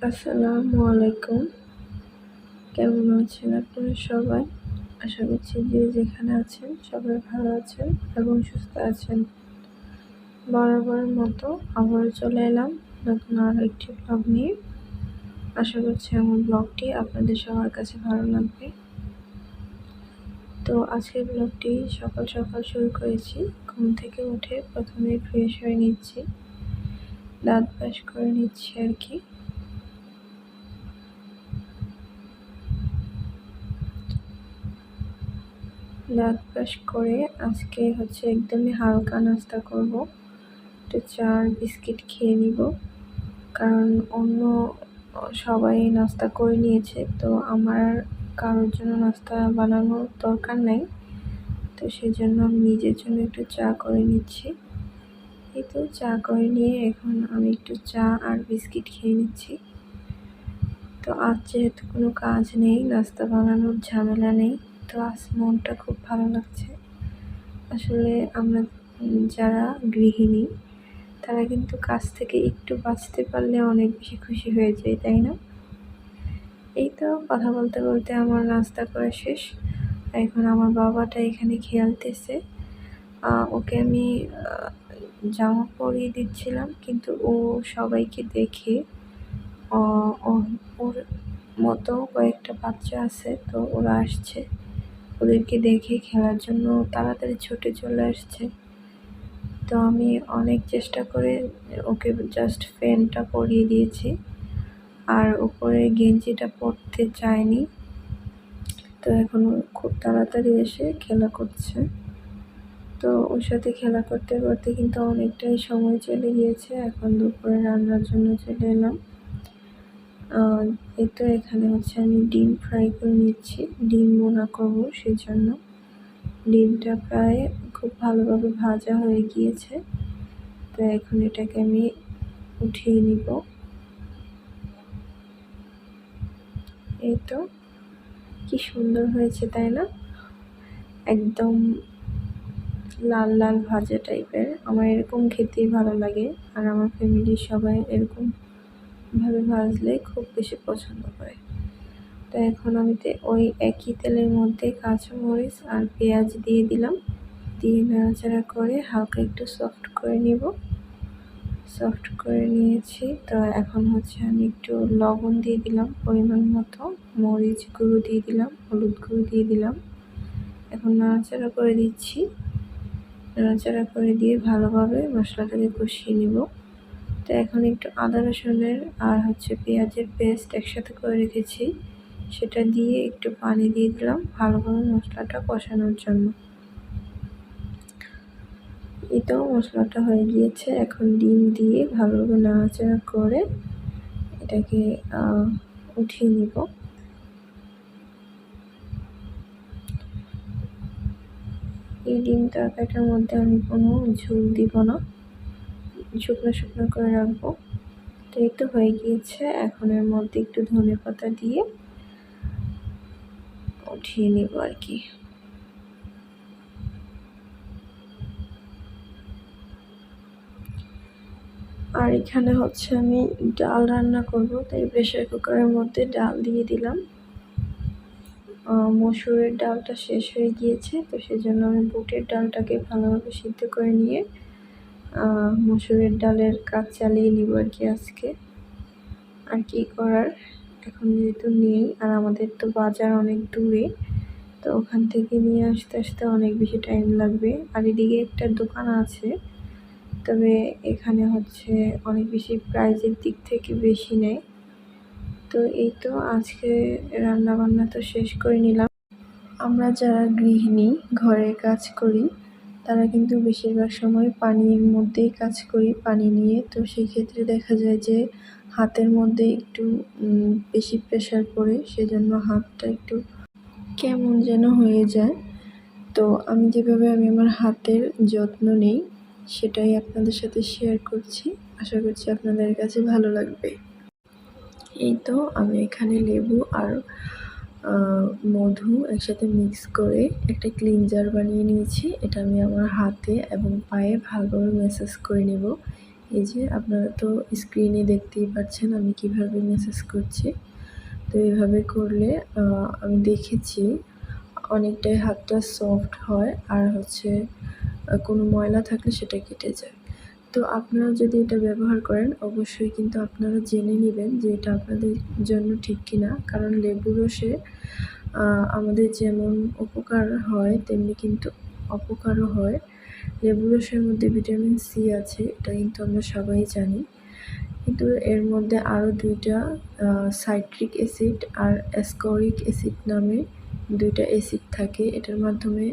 আসসালামু আলাইকুম। কেমন আছেন আপনারা সবাই? আশা করছি যে যেখানে আছেন সবাই ভালো আছেন এবং সুস্থ আছেন। বরাবরের মতো আবারও চলে এলাম নতুন আরও একটি ব্লগ নিয়ে। আশা করছি আমার ব্লগটি আপনাদের সবার কাছে ভালো লাগবে। তো আজকের ব্লগটি সকাল সকাল শুরু করেছি। ঘুম থেকে উঠে প্রথমে ফ্রেশ হয়ে নিচ্ছি, দাঁত ব্রাশ করে নিচ্ছি আর কি। দাঁত ব্রাশ করে আজকে একদমই হালকা নাস্তা করব। একটু চা আর বিস্কিট খেয়ে নিব, কারণ অন্য সবাই নাস্তা করে নিয়েছে, তো আমার কারোর জন্য নাস্তা বানানোর দরকার নাই। তো সেজন্য আমি নিজের জন্য একটু চা করে নিচ্ছি। এই তো চা করে নিয়ে এখন আমি একটু চা আর বিস্কিট খেয়ে নিচ্ছি। তো আজ যেহেতু কোনো কাজ নেই, নাস্তা বানানোর ঝামেলা নেই, তো আজ মনটা খুব ভালো লাগছে। আসলে আমরা যারা গৃহিণী তারা কিন্তু কাজ থেকে একটু বাঁচতে পারলে অনেক বেশি খুশি হয়ে যায়, তাই না? এই তো কথা বলতে বলতে আমার নাস্তা করা শেষ। এখন আমার বাবাটা এখানে খেলতেছে। ওকে আমি জামা পরিয়ে দিচ্ছিলাম, কিন্তু ও সবাইকে দেখে ওর মতো কয়েকটা বাচ্চা আছে, তো ওরা আসছে, ওদেরকে দেখে খেলার জন্য তাড়াতাড়ি ছুটে চলে আসছে। তো আমি অনেক চেষ্টা করে ওকে জাস্ট প্যান্টটা পরিয়ে দিয়েছি, আর উপরে গেঞ্জিটা পরতে চায়নি। তো এখন ও খুব তাড়াতাড়ি এসে খেলা করছে। তো ওর সাথে খেলা করতে করতে কিন্তু অনেকটাই সময় চলে গিয়েছে। এখন দুপুরে রান্নার জন্য চলে এলাম। এই তো এখানে আমি ডিম ফ্রাই করে নিচ্ছি, ডিম ভুনা করবো, সেজন্য ডিমটা প্রায় খুব ভালোভাবে ভাজা হয়ে গিয়েছে। তো এখন এটাকে আমি উঠিয়ে নিব। এই তো কি সুন্দর হয়েছে, তাই না? একদম লাল লাল ভাজা টাইপের। আমার এরকম খেতেই ভালো লাগে, আর আমার ফ্যামিলির সবাই এরকম ভাবে ভাজলে খুব বেশি পছন্দ করে। তো এখন আমি ওই একই তেলের মধ্যে কাঁচামরিচ আর পেঁয়াজ দিয়ে দিলাম, দিয়ে নাড়াচাড়া করে হালকা একটু সফট করে নিব। সফট করে নিয়েছি। তো এখন আমি একটু লবণ দিয়ে দিলাম পরিমাণ মতো, মরিচ গুঁড়ো দিয়ে দিলাম, হলুদ গুঁড়ো দিয়ে দিলাম। এখন নাড়াচাড়া করে দিচ্ছি। নাড়াচাড়া করে দিয়ে ভালোভাবে মশলাটাকে কষিয়ে নিব। তো এখন একটু আদা রসুনের আর পেঁয়াজের পেস্ট একসাথে করে রেখেছি, সেটা দিয়ে একটু পানি দিয়ে দিলাম ভালোভাবে মশলাটা কষানোর জন্য। এই তো মশলাটা হয়ে গিয়েছে। এখন ডিম দিয়ে ভালোভাবে নাড়াচাড়া করে এটাকে উঠিয়ে নিব। এই ডিম তরকারিটার মধ্যে আমি কোনো ঝোল দিব না, শুকনো শুকনো করে রাখবো। তো এই তো হয়ে গিয়েছে। এখন এর মধ্যে একটু ধনেপাতা দিয়ে উঠিয়ে নিব আর কি। আর এখানে আমি ডাল রান্না করব, তাই প্রেসার কুকারের মধ্যে ডাল দিয়ে দিলাম। মসুরের ডালটা শেষ হয়ে গিয়েছে, তো সেজন্য আমি বুটের ডালটাকে ভালোভাবে সিদ্ধ করে নিয়ে মসুরের ডালের কাজ চালিয়ে নিব আর কি আজকে। আর কি করার, এখন যেহেতু নেই, আর আমাদের তো বাজার অনেক দূরে, তো ওখান থেকে নিয়ে আসতে আসতে অনেক বেশি টাইম লাগবে। আর এদিকে একটা দোকান আছে, তবে এখানে অনেক বেশি প্রাইজের দিক থেকে বেশি নেয়। তো এই তো আজকে রান্না বান্না তো শেষ করে নিলাম। আমরা যারা গৃহিণী ঘরে কাজ করি তারা কিন্তু বেশিরভাগ সময় পানির মধ্যেই কাজ করি, পানি নিয়ে। তো সেক্ষেত্রে দেখা যায় যে হাতের মধ্যে একটু বেশি প্রেশার পড়ে, সেজন্য হাতটা একটু কেমন যেন হয়ে যায়। তো আমি যেভাবে আমার হাতের যত্ন নিই সেটাই আপনাদের সাথে শেয়ার করছি। আশা করছি আপনাদের কাছে ভালো লাগবে। এই তো আমি এখানে লেবু আর মধু একসাথে মিক্স করে একটা ক্লিনজার বানিয়ে নিয়েছি। এটা আমি আমার হাতে এবং পায়ে ভালোভাবে ম্যাসাজ করে নেব। এই যে আপনারা তো স্ক্রিনে দেখতেই পাচ্ছেন আমি কিভাবে মেসেজ করছি। তো এভাবে করলে আমি দেখেছি অনেকটাই হাতটা সফট হয় আর হচ্ছে কোনো ময়লা থাকলে সেটা কেটে যায়। তো আপনারা যদি এটা ব্যবহার করেন অবশ্যই কিন্তু আপনারা জেনে নিবেন যে এটা আপনাদের জন্য ঠিক কিনা। কারণ লেবু রসে আমাদের যেমন উপকার হয় তেমনি কিন্তু অপকারও হয়। লেবু রসের মধ্যে ভিটামিন সি আছে, এটা কিন্তু আমরা সবাই জানি। কিন্তু এর মধ্যে আরও 2টা সাইট্রিক অ্যাসিড আর অ্যাসকরিক অ্যাসিড নামে 2টা অ্যাসিড থাকে। এটার মাধ্যমে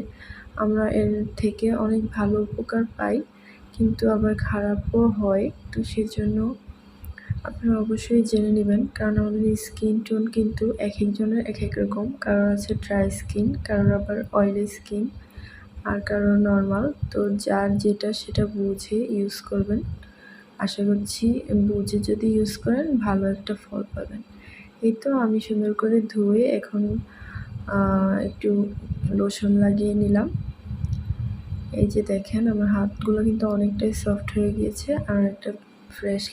আমরা এর থেকে অনেক ভালো উপকার পাই, কিন্তু আবার খারাপও হয়। তো সেজন্য আপনারা অবশ্যই জেনে নেবেন, কারণ আমাদের স্কিন টোন কিন্তু একেকজনের একেক রকম। কারোর আছে ড্রাই স্কিন, কারোর আবার অয়েলি স্কিন, আর কারোর নর্মাল। তো যার যেটা সেটা বুঝে ইউজ করবেন। আশা করছি বুঝে যদি ইউজ করেন ভালো একটা ফল পাবেন। এই তো আমি সুন্দর করে ধুয়ে এখন একটু লোশন লাগিয়ে নিলাম। এই যে দেখেন আমার হাতগুলো কিন্তু অনেকটাই সফট হয়ে গিয়েছে আর একটা ফ্রেশ